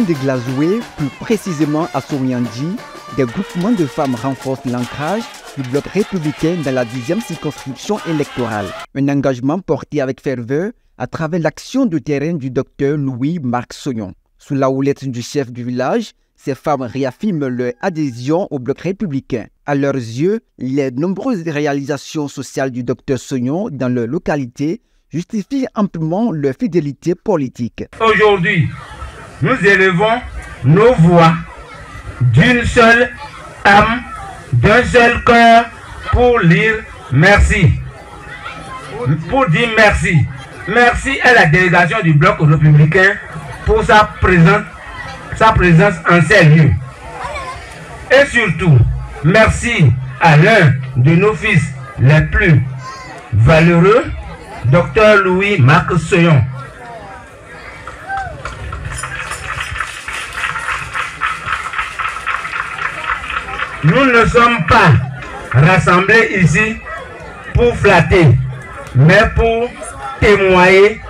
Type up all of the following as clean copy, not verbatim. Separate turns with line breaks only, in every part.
commune de Glazoué, plus précisément à Souriandi, des groupements de femmes renforcent l'ancrage du bloc républicain dans la 10e circonscription électorale. Un engagement porté avec ferveur à travers l'action de terrain du docteur Louis-Marc Soyon. Sous la houlette du chef du village, ces femmes réaffirment leur adhésion au bloc républicain. À leurs yeux, les nombreuses réalisations sociales du docteur Soyon dans leur localité justifient amplement leur fidélité politique.
Aujourd'hui, nous élevons nos voix d'une seule âme, d'un seul cœur pour dire merci. Pour dire merci. Merci à la délégation du bloc républicain pour sa présence en ces lieux. Et surtout, merci à l'un de nos fils les plus valeureux, Dr Louis-Marc Soyon. Nous ne sommes pas rassemblés ici pour flatter, mais pour témoigner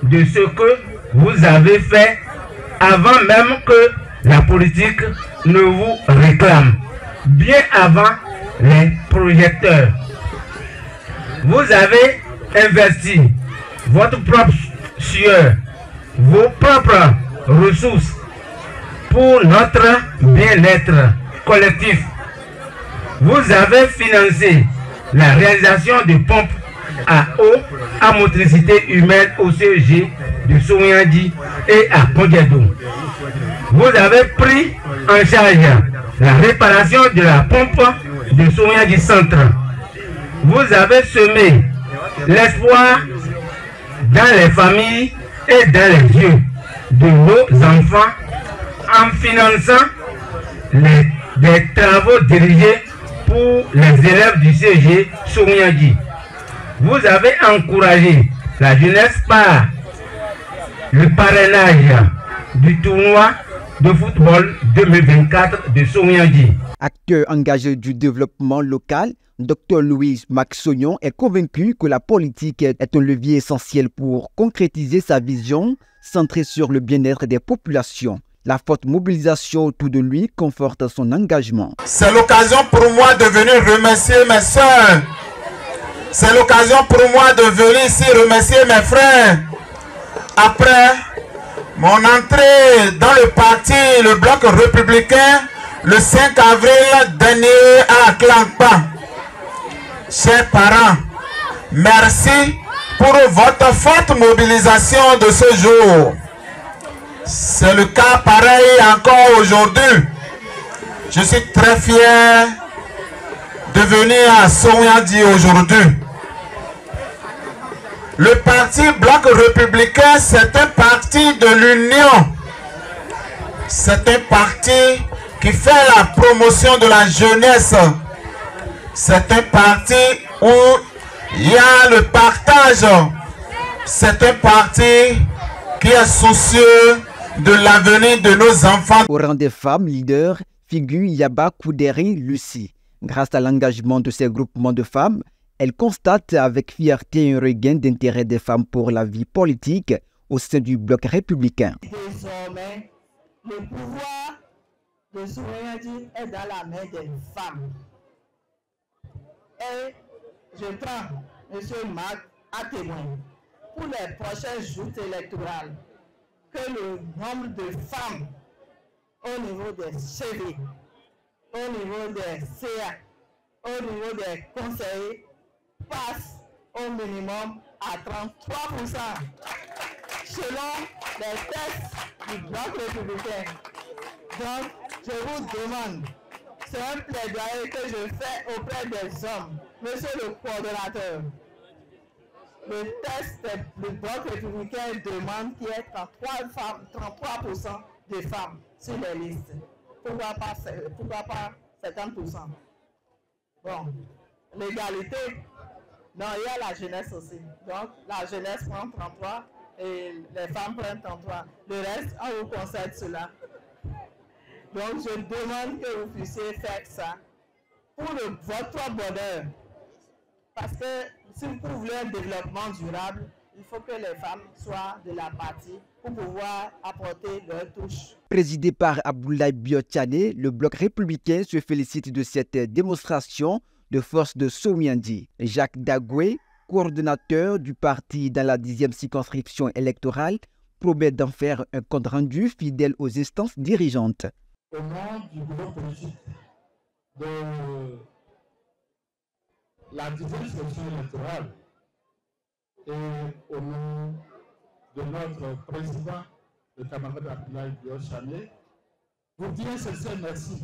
de ce que vous avez fait avant même que la politique ne vous réclame, bien avant les projecteurs. Vous avez investi votre propre sueur, vos propres ressources pour notre bien-être collectif. Vous avez financé la réalisation de pompes à eau à motricité humaine au CEG de Souriandi et à Pondiedo. Vous avez pris en charge la réparation de la pompe de Souriandi Centre. Vous avez semé l'espoir dans les familles et dans les yeux de nos enfants en finançant des travaux dirigés pour les élèves du CG Souriandi. Vous avez encouragé la jeunesse par le parrainage du tournoi de football 2024 de Souriandi.
Acteur engagé du développement local, Dr Louis-Marc Soyon est convaincu que la politique est un levier essentiel pour concrétiser sa vision centrée sur le bien-être des populations. La forte mobilisation autour de lui conforte son engagement.
C'est l'occasion pour moi de venir remercier mes soeurs. C'est l'occasion pour moi de venir ici remercier mes frères. Après mon entrée dans le parti, le bloc républicain, le 5 avril dernier à Clankpa. Chers parents, merci pour votre forte mobilisation de ce jour. C'est le cas pareil encore aujourd'hui. Je suis très fier de venir à Souriandi aujourd'hui. Le parti Bloc républicain, c'est un parti de l'union. C'est un parti qui fait la promotion de la jeunesse. C'est un parti où il y a le partage. C'est un parti qui est soucieux de l'avenir de nos enfants.
Au rang des femmes leaders figure Yaba Kouderi Lucie. Grâce à l'engagement de ces groupements de femmes, elle constate avec fierté un regain d'intérêt des femmes pour la vie politique au sein du bloc républicain.
Désormais, le pouvoir de Souriandi est dans la main des femmes. Et je prends M. Marc à témoin pour les prochaines joutes électorales que le nombre de femmes au niveau des CV, au niveau des CA, au niveau des conseillers passe au minimum à 33% selon les tests du bloc républicain. Donc, je vous demande, c'est un plaidoyer que je fais auprès des hommes, monsieur le coordonnateur. Le test du bloc républicain demande qu'il y ait 33% de femmes sur les listes. Pourquoi pas 50%? Bon, l'égalité, non, il y a la jeunesse aussi. Donc, la jeunesse prend 33 et les femmes prennent 33. Le reste, on vous concède cela. Donc, je demande que vous puissiez faire ça pour votre bonheur. Parce que si vous voulez un développement durable, il faut que les femmes soient de la partie pour pouvoir apporter leur touche.
Présidé par Abdoulaye Biotchane, le bloc républicain se félicite de cette démonstration de force de Somiandi. Jacques Dagoué, coordonnateur du parti dans la 10e circonscription électorale, promet d'en faire un compte rendu fidèle aux instances dirigeantes.
Au nom du groupe politique de la 10e section électorale et au nom de notre président, le camarade Abdoulaye Biotchane, vous dire un sincère merci.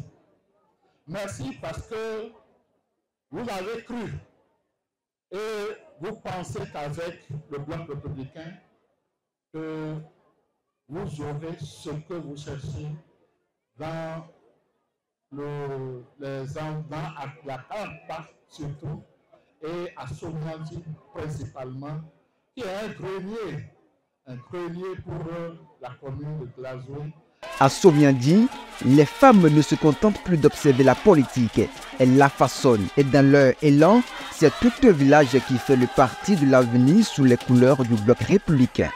Merci parce que vous avez cru et vous pensez qu'avec le bloc républicain, que vous aurez ce que vous cherchez dans la part surtout et à Somiandi principalement, qui est un grenier pour la commune de Glazoué.
À Somiandi, les femmes ne se contentent plus d'observer la politique, elles la façonnent. Et dans leur élan, c'est tout un village qui fait le parti de l'avenir sous les couleurs du bloc républicain.